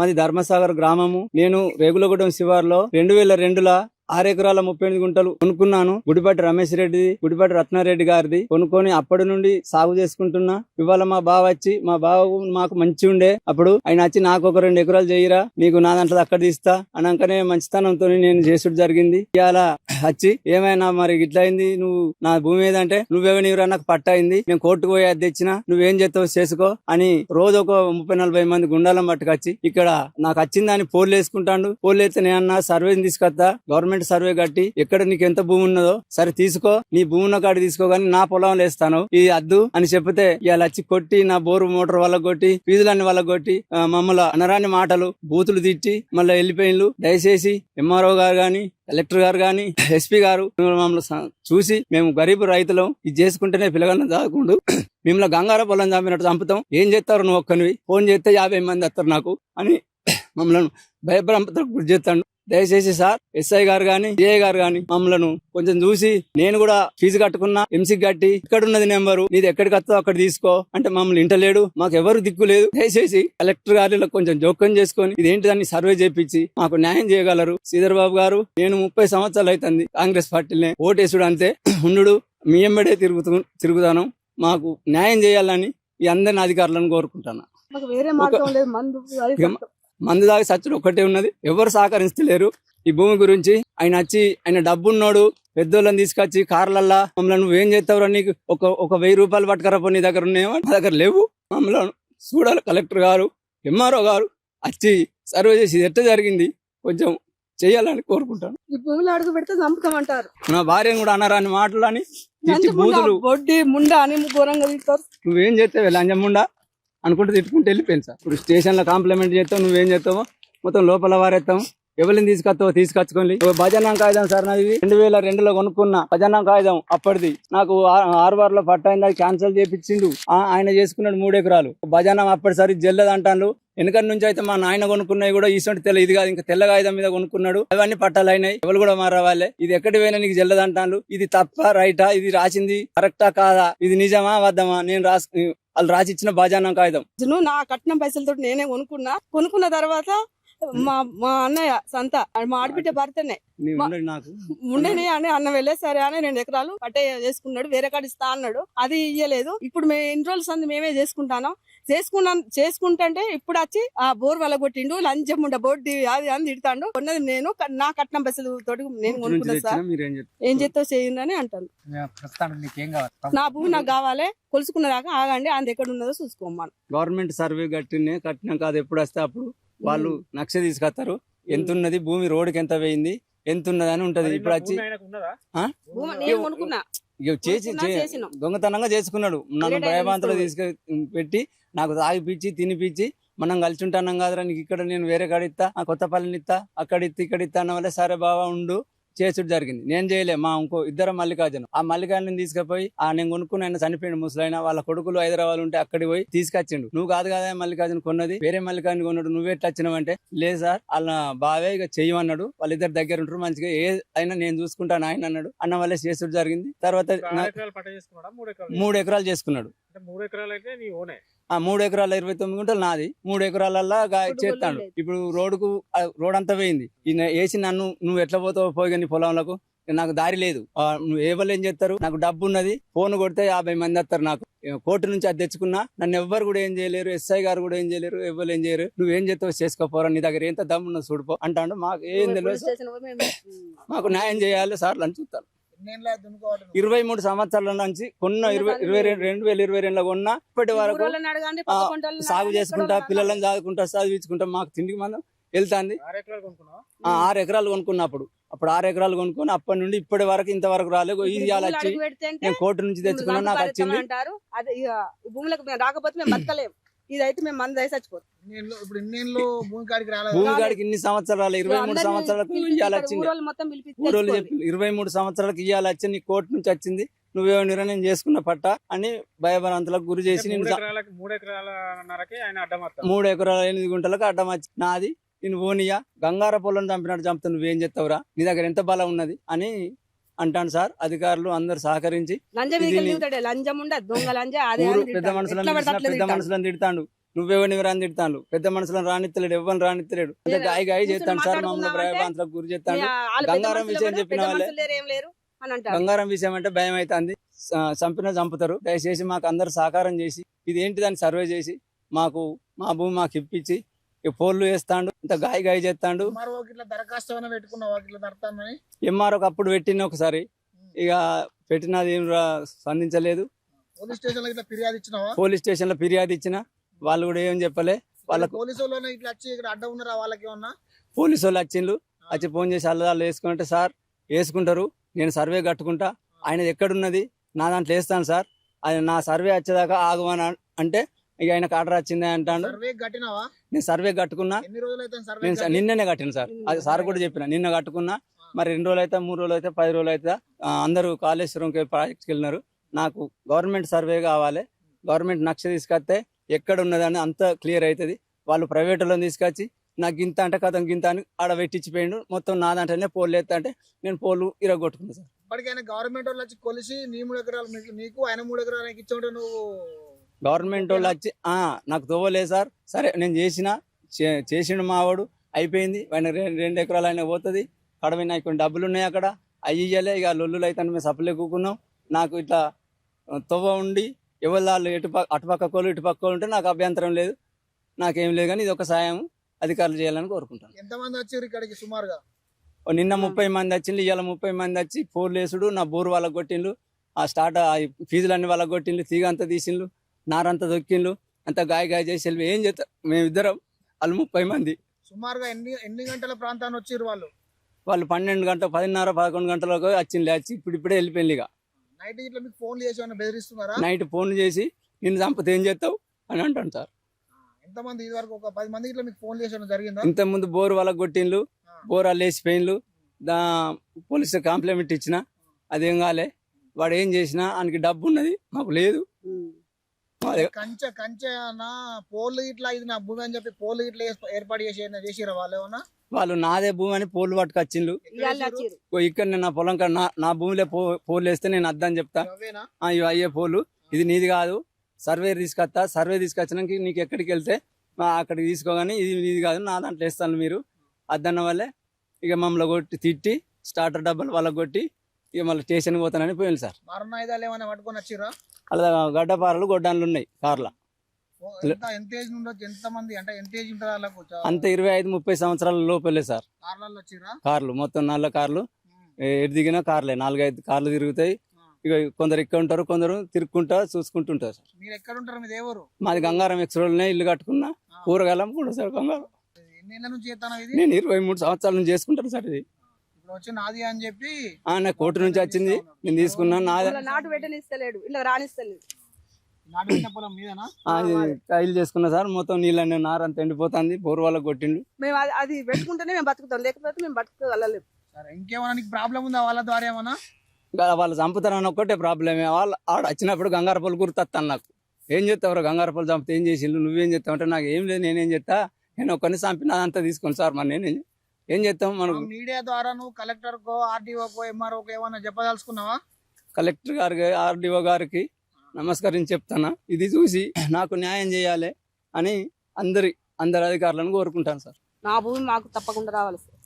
మాది ధర్మసాగర్ గ్రామము. నేను రేగులగూడెం శివార్లో 2002లో 6 ఎకరాల 38 గుంటలు కొనుక్కున్నాను. గుడిపాటి రమేష్ రెడ్డి, గుడిపాటి రత్నారెడ్డి గారిది కొనుక్కొని అప్పటి నుండి సాగు చేసుకుంటున్నా. ఇవాళ మా బావ వచ్చి, మా బావ మాకు మంచి ఉండే అప్పుడు, ఆయన వచ్చి నాకు ఒక 2 ఎకరాలు చేయరా, నీకు నా దాంట్లో అక్కడ తీస్తా అనకనే మంచితనంతో నేను చేసుడు జరిగింది. ఇవాళ వచ్చి ఏమైనా మరి ఇట్లా అయింది, నువ్వు నా భూమి ఏదంటే నువ్వేవనివరా, నాకు పట్ట అయింది, నేను కోర్టుకు పోయి అది తెచ్చినా, నువ్వేం చేస్తావు చేసుకో అని రోజు ఒక 30-40 మంది గుండాలను పట్టుకొచ్చి ఇక్కడ నాకు వచ్చిందని పోర్లు వేసుకుంటాడు. పోర్లు అయితే నేనన్నా సర్వేని తీసుకొస్తా, గవర్నమెంట్ సర్వే కట్టి ఎక్కడ నీకు ఎంత భూమి ఉన్నదో సరే తీసుకో, నీ భూమి ఉన్న కాడి తీసుకో, కానీ నా పొలం వేస్తాను ఇది అద్దు అని చెప్తే ఇవాళ వచ్చి కొట్టి, నా బోరు మోటార్ వల్ల కొట్టి, ఫీజులన్నీ వల్ల కొట్టి, మమ్మల్ని అనరాని మాటలు బూతులు తిట్టి మళ్ళీ వెళ్ళిపోయిన్లు. దయచేసి ఎంఆర్ఓ గారు గాని, కలెక్టర్ గారు గాని, ఎస్పీ గారు మమ్మల్ని చూసి, మేము గరీబు రైతులం, ఇది చేసుకుంటేనే పిల్లగాళ్ళని చదువుకుంటూ మిమ్మల్ని గంగార పొలం చంపినట్టు చంపుతాం, ఏం చేస్తారు నువ్వు ఒక్కనివి, ఫోన్ చేస్తే 50 మంది వస్తారు నాకు అని మమ్మల్ని భయభ్రాంతకు గురి చేస్తాడు. దయచేసి సార్ ఎస్ఐ గారు గాని, సిఐ గారు గాని మమ్మల్ని కొంచెం చూసి, నేను కూడా ఫీజు కట్టుకున్నా, ఎంసీ కట్టి, ఇక్కడ ఉన్నది నెంబరు, నీది ఎక్కడికి వస్తో అక్కడ తీసుకో అంటే మమ్మల్ని ఇంటలేడు, మాకు ఎవరు దిక్కు లేదు. దయచేసి కలెక్టర్ గారిలో కొంచెం జోక్యం చేసుకొని ఇదేంటి దాన్ని సర్వే చేపించి మాకు న్యాయం చేయగలరు. శ్రీధర్ బాబు గారు, నేను 30 సంవత్సరాలు అవుతుంది కాంగ్రెస్ పార్టీనే ఓటేసుడు అంతే ఉండు, మీ ఎంబడే తిరుగుతాను, మాకు న్యాయం చేయాలని ఈ అందరిని అధికారులను కోరుకుంటున్నా. మందు దాగి సచ్చుడు ఒక్కటే ఉన్నది, ఎవరు సహకరిస్తలేరు ఈ భూమి గురించి. ఆయన వచ్చి, ఆయన డబ్బున్నోడు, పెద్దోళ్ళని తీసుకొచ్చి కార్లల్లా మమ్మల్ని నువ్వేం చేస్తావురా, నీకు ఒక 1000 రూపాయలు పట్టుకరపో, నీ దగ్గర ఉన్నాయేమో, నా దగ్గర లేవు, మమ్మల్ని చూడాలి కలెక్టర్ గారు, ఎంఆర్ఓ గారు వచ్చి సర్వే చేసి ఎట్ట జరిగింది కొంచెం చెయ్యాలని కోరుకుంటాను. ఈ భూమిలో అడుగు పెడితే చంపుతామంటారు. నా భార్యను కూడా అన్నారని మాటలని బూతులు, వడ్డీ ముండా అని ఘోరంగా తీస్తారు. నువ్వేం చేస్తావు లంజముండా అనుకుంటే తిట్టుకుంటూ వెళ్ళిపోయింది సార్. ఇప్పుడు స్టేషన్ లో కాంప్లిమెంట్ చేస్తావు, నువ్వేం చేస్తావో మొత్తం లోపల వారేస్తాం, ఎవరిని తీసుకొస్తావో తీసుకొచ్చుకోండి. భజన కాగితం సార్ నాది 2002లో కొనుక్కున్నా భజన కాగితం, అప్పటిది నాకు 6 లో పట్టైంది, అది క్యాన్సిల్ చేపించిండు. ఆయన చేసుకున్నాడు 3 ఎకరాలు భజన, అప్పటిసరి జల్లదు అంటాను. వెనకటి నుంచి అయితే మా నాయన కొనుక్కున్నాయి కూడా ఈసొంటి తెల్ల, ఇది కాదు ఇంకా తెల్ల కాగితం మీద కొనుక్కున్నాడు, అవన్నీ పట్టాలు అయినాయి, ఎవరు కూడా మారవాలే. ఇది ఎక్కడి పోయినా నీకు జల్లదు అంటాను. ఇది తప్ప రైటా, ఇది రాసింది కరెక్టా కాదా, ఇది నిజమా వద్దమా, నేను వాళ్ళు రాసిచ్చిన భజన కాగితం. నా కట్నం పైసలతో నేనే కొనుక్కున్న తర్వాత మా అన్నయ్య సంత, మా ఆడబిడ్డ భర్తనే ఉండని అని అన్న వెళ్ళే సరే అని 2 ఎకరాలు పట్టే చేసుకున్నాడు, వేరే కాడ ఇస్తా అన్నాడు, అది ఇయ్యలేదు. ఇప్పుడు మేము ఇన్ని రోజుల సంది మేమే చేసుకుంటే ఇప్పుడు వచ్చి ఆ బోర్ వల్ల కొట్టిండు, లంచం ఉండ బోర్డు అది అని తిడతాడు. కొన్నది నేను, నా కట్నం పైసలు తోటి నేను కొనుక్కున్నా సార్, ఏం చేస్తావు చేయండి అని అంటాను. నా భూమి నాకు కావాలి, కొలుసుకున్న దాకా ఆగండి, అది ఎక్కడ ఉన్నదో చూసుకోమని. గవర్నమెంట్ సర్వే కట్టినాక అది ఎప్పుడు వస్తే అప్పుడు వాళ్ళు నక్ష తీసుకొస్తారు, ఎంత ఉన్నది భూమి, రోడ్డుకి ఎంత వేయింది, ఎంత ఉన్నది అని ఉంటది. ఇప్పుడు వచ్చి దొంగతనంగా చేసుకున్నాడు, నన్ను భయభ్రాంతలో తీసుకెట్టి నాకు తాగిపిచ్చి తినిపించి, మనం కలిసి ఉంటానం కాదురా, నీకు ఇక్కడ నేను వేరే కాడిస్తా, ఆ కొత్తపల్లిని ఇస్తా, అక్కడ ఇస్తా అన్న వల్ల సరే బాబా ఉండు చేసుడు జరిగింది. నేను చేయలే, మా ఇంకో 2 మల్లికార్జున, ఆ మల్లికార్జున తీసుకుపోయి నేను కొనుక్కుని, ఆయన చనిపోయిండు ముసలైన, వాళ్ళ కొడుకులు హైదరాబాద్ ఉంటే అక్కడికి పోయి తీసుకొచ్చిండు. నువ్వు కాదు కదా మల్లికార్జున కొన్నది, వేరే మల్లికార్జున కొన్నాడు, నువ్వే ఎట్లా వచ్చినావంటే, లేదు సార్ వాళ్ళ బావే ఇక చెయ్యమన్నాడు, వాళ్ళిద్దరు దగ్గర ఉంటారు, మంచిగా ఏ అయినా నేను చూసుకుంటాను ఆయన అన్నాడు, అన్న వల్లే చేసుడు జరిగింది. తర్వాత 3 ఎకరాలు చేసుకున్నాడు. 3 ఎకరాల 29 గుంటలు నాది, 3 ఎకరాలల్లా చేస్తాడు. ఇప్పుడు రోడ్ అంతా పోయింది, వేసి నన్ను నువ్వు ఎట్లా పోతావు పోయి నీ పొలంలకు, నాకు దారి లేదు, నువ్వు ఏ వాళ్ళు ఏం చేస్తారు, నాకు డబ్బు ఉన్నది, ఫోన్ కొడితే 50 మంది వస్తారు, నాకు కోర్టు నుంచి అది తెచ్చుకున్నా, నన్ను ఎవ్వరు కూడా ఏం చేయలేరు, ఎస్ఐ గారు కూడా ఏం చేయలేరు, ఎవరు ఏం చేయరు, నువ్వేం చేస్తావు చేసుకోపోరా, నీ దగ్గర ఎంత దమ్మున్నా చూడిపో అంటాడు. మాకు ఏం తెలియదు, మాకు న్యాయం చేయాలి సార్ అని చూస్తాను. 23 సంవత్సరాల నుంచి కొన్న 2022లో కొన్నా ఇప్పటి వరకు సాగు చేసుకుంటా, పిల్లలను చదువుకుంటా, చదివించుకుంటా, మాకు తిండికి మనం వెళ్తాంది. 6 ఎకరాలు కొనుక్కున్నప్పుడు 6 ఎకరాలు కొనుక్కొని అప్పటి నుండి ఇప్పటి వరకు ఇంతవరకు రాలేదు. ఇది వచ్చి నేను కోర్టు నుంచి తెచ్చుకున్నా, నాకు వచ్చింది. ఇదైతే మేము మంది చచ్చిపోతాం. భూమి కాడికి ఇన్ని సంవత్సరాలు 23 సంవత్సరాలకు ఇయ్యాలి వచ్చింది. 23 సంవత్సరాలకు ఇయ్యాలి వచ్చి నీ కోర్టు నుంచి వచ్చింది, నువ్వేమో నిర్ణయం చేసుకున్న పట్ట అని భయభ్రాంతులకు గురి చేసి 3 ఎకరాల 8 గుంటలకు అడ్డం వచ్చి నాది, నేను ఓనియా గంగార పొలం చంపినట్టు చంపుతా, నువ్వేం చెప్తావురా, నీ దగ్గర ఎంత బలం ఉన్నది అని అంటాను సార్. అధికారులు అందరు సహకరించి పెద్ద మనుషులను తిడతాడు. నువ్వెవరిని రాని తిడతాను, పెద్ద మనుషులను రానిత్తలేడు, ఎవరిని రానిత్తలేడు, అంటే గాయ గాయ చేస్తాను సార్, మమ్మల్ని భయభ్రాంతులకు గురి చేస్తాను. గంగారం విషయం చెప్పిన వాళ్ళే గంగారం విషయం అంటే భయం అవుతుంది, చంపుతారు. దయచేసి మాకు అందరు సహకారం చేసి ఇది ఏంటి దాన్ని సర్వే చేసి మాకు మా భూమి మాకు ఇప్పించి పోల్లు వేస్తాడు, ఇంత గాయ గాయ చేస్తాడు. ఎంఆర్ఓకి అప్పుడు పెట్టిన ఒకసారి, ఇక పెట్టినది ఏం స్పందించలేదు. పోలీస్ స్టేషన్ లో ఫిర్యాదు ఇచ్చినావా? పోలీస్ స్టేషన్ లో ఫిర్యాదు ఇచ్చిన, వాళ్ళు కూడా ఏం చెప్పలే. వాళ్ళకు పోలీసు వాళ్ళు ఇట్లా వచ్చి ఇక్కడ అడ్డ ఉన్నారా? వాళ్ళకి ఏమన్నా పోలీసు వాళ్ళు వచ్చిండ్రు, వచ్చి ఫోన్ చేసి అల్లదాలు వేసుకుంటే సార్ వేసుకుంటారు, నేను సర్వే కట్టుకుంటా, ఆయన ఎక్కడున్నది నా దాంట్లో వేస్తాను సార్, అది నా సర్వే వచ్చేదాకా ఆగమని అంటే ఇక ఆయనకు ఆర్డర్ వచ్చిందే అంటాడు. సర్వే కట్టినావా? నేను సర్వే కట్టుకున్నా, ఎన్ని రోజులు అయితే సర్వే? నేను నిన్ననే కట్టిన సార్, అది సార్ కూడా చెప్పిన, నిన్న కట్టుకున్నా. మరి 2 రోజులు అయితే 3 రోజులు అయితే 10 రోజులు అయితే అందరూ కాళేశ్వరంకి ప్రాజెక్ట్కి వెళ్ళినారు. నాకు గవర్నమెంట్ సర్వే కావాలి, గవర్నమెంట్ నక్ష తీసుకొస్తే ఎక్కడ ఉన్నదని అంత క్లియర్ అవుతుంది. వాళ్ళు ప్రైవేట్ వాళ్ళని తీసుకొచ్చి నాకు గింత అంటే కథం గింత అని ఆడ పెట్టించిపోయిండు. మొత్తం నా దాంట్లోనే పోలు ఎత్తా అంటే నేను పోలు ఇరగొట్టుకున్నా సార్. ఇప్పటికైనా గవర్నమెంట్ వాళ్ళు వచ్చి కొలిసి నీ 3 ఎకరాలు నీకు ఆయన 3 ఎకరాలకి ఇచ్చి నువ్వు గవర్నమెంట్ వాళ్ళు వచ్చి నాకు తోవలేదు సార్. సరే నేను చేసిండు మావాడు, అయిపోయింది. ఆయన 2 ఎకరాలు ఆయన పోతుంది, కడవి నాకు కొన్ని డబ్బులు ఉన్నాయి అక్కడ, అవి ఇయ్యలే. ఇక లొల్లులు అయితే మేము సప్లై కూకున్నాం. నాకు ఇట్లా తవ్వ ఉండి ఎవరి వాళ్ళు అటుపక్క కోళ్ళు ఇటుపక్క కోళ్ళు ఉంటే నాకు అభ్యంతరం లేదు, నాకేం లేదు. కానీ ఇది ఒక సాయం అధికారులు చేయాలని కోరుకుంటాను. ఎంతమంది వచ్చారు ఇక్కడికి సుమారుగా? నిన్న 30 మంది వచ్చిండ్రు, ఇవాళ 30 మంది వచ్చి పోర్లు వేసుడు, నా బోరు వాళ్ళకి కొట్టిండ్రు, ఆ ఫీజులన్నీ వాళ్ళకి కొట్టిండ్రు, తీగ అంతా తీసిండ్రు, నారంతా దొక్కిండ్రు, అంతా గాయ గాయ చేసి ఏం చేస్తారు. మేమిద్దరం వాళ్ళు 30 మంది. సుమారుగా ఎన్ని గంటల ప్రాంతాన్ని వచ్చారు వాళ్ళు? 12 గంటలు 10:30 11 గంటలకు వచ్చింది, వచ్చి ఇప్పుడే వెళ్ళిపోయింది. ఇక నైట్ ఇట్లా మీకు ఫోన్ చేసి బెదిరిస్తున్నారా? నైట్ ఫోన్ చేసి నిన్ను చంపితే ఏం చేస్తావు అని అంటాను సార్. ఎంతమంది ఇది వరకు? ఒక 10 మంది ఇట్లా మీకు ఫోన్ చేసి జరిగిందా? ఇంత ముందు బోరు వాళ్ళకి కొట్టిండ్రు, బోర్ వాళ్ళు వేసిపోయిండ్రు, పోలీసు కంప్లైంట్ ఇచ్చిన, అదేం కాలే. వాడు ఏం చేసినా ఆయనకి డబ్బు ఉన్నది, మాకు లేదు. కంచె పోలు ఇట్లా ఇది నా భూమి అని చెప్పి పోలు ఇట్లా ఏర్పాటు చేసిరా వాళ్ళు ఏమన్నా? వాళ్ళు నాదే భూమి అని పోలు పట్టుకొచ్చిండ్రు. ఇక్కడ నా పొలం నా భూమిలో పోలు వేస్తే నేను అద్దని చెప్తా, ఇవి అయ్యే పోలు, ఇది నీది కాదు, సర్వే తీసుకొస్తా, సర్వే తీసుకొచ్చినాక నీకు ఎక్కడికి వెళ్తే అక్కడికి తీసుకోగాని ఇది నీది కాదు, నా దాంట్లో వేస్తాను మీరు అద్దన్న వల్లే. ఇక మమ్మల్ని కొట్టి తిట్టి స్టార్టర్ డబ్బాలు వాళ్ళకి కొట్టి ఇక మళ్ళీ స్టేషన్కి పోతానని పోయింది సార్. మరణాయుధాలు ఏమైనా పట్టుకొని వచ్చిరా? అలా గడ్డపారలు గొడ్డాన్లు ఉన్నాయి కార్ల. ఎంత ఏజ్ ఉండొచ్చు? ఎంత మంది అంటే ఎంత ఏజ్ ఉంటుంది వాళ్ళకు? అంత 25-30 సంవత్సరాల లోపలే సార్. కార్లలో వచ్చిరా? కార్లు మొత్తం 4 కార్లు, ఎటు దిగినా కార్లే, 4-5 కార్లు తిరుగుతాయి. ఇక కొందరు ఇక్కడ ఉంటారు, కొందరు తిరుక్కుంటా చూసుకుంటుంటారు సార్. మీరు ఎక్కడ ఉంటారు? మీది ఎవరు? మాది గంగారం ఎక్స్రోడ్నే ఇల్లు కట్టుకున్నా, కూరగాయలం కూడా సార్ గంగారం. ఎన్ని ఏళ్ళ నుంచి చేస్తాను ఇది? నేను 23 సంవత్సరాల నుంచి చేసుకుంటాను సార్. ఇది వచ్చి నాది అని చెప్పి నా కోర్టు నుంచి వచ్చింది, నేను తీసుకున్నా. నాదే నాటు పెట్టనిస్తలేడు, ఇలా రానిస్తలేదు. నాటు పెట్టిన పొలం మీదేనా? టైల్ చేసుకున్నా సార్. మొత్తం నీళ్ళని నారంతా ఎండిపోతుంది, బోరు వాళ్ళకి కొట్టిండు. మేము అది పెట్టుకుంటేనే మేము బతుకుతాం, లేకపోతే మేము బతుకగలలేము. సరే, ఇంకేమన్నా నీకు ప్రాబ్లం ఉందా వాళ్ళ ద్వారా ఏమన్నా? వాళ్ళు చంపుతారని ఒక్కటే ప్రాబ్లమే. వాళ్ళు ఆడ వచ్చినప్పుడు గంగారపల్లి గుర్తొస్తాను. నాకు ఏం చేస్తావు గంగారపల్లి చంపితే ఏం చేసిండు, నువ్వేం చేస్తావు అంటే నాకు ఏం లేదు, నేనేం చేస్తా, నేను ఒక్కరిని చంపిన అదంతా తీసుకొని సార్. మరి నేను ఏం చేస్తాం? మనకు మీడియా ద్వారా నువ్వు కలెక్టర్ కో ఆర్డీఓకో ఎంఆర్ఓకో ఏమన్నా చెప్పదలుచుకున్నావా? కలెక్టర్ గారికి ఆర్డీఓ గారికి నమస్కరించి చెప్తాను, ఇది చూసి నాకు న్యాయం చేయాలి అని అందరి అధికారులను కోరుకుంటాను సార్. నా భూమి మాకు తప్పకుండా రావాలి సార్.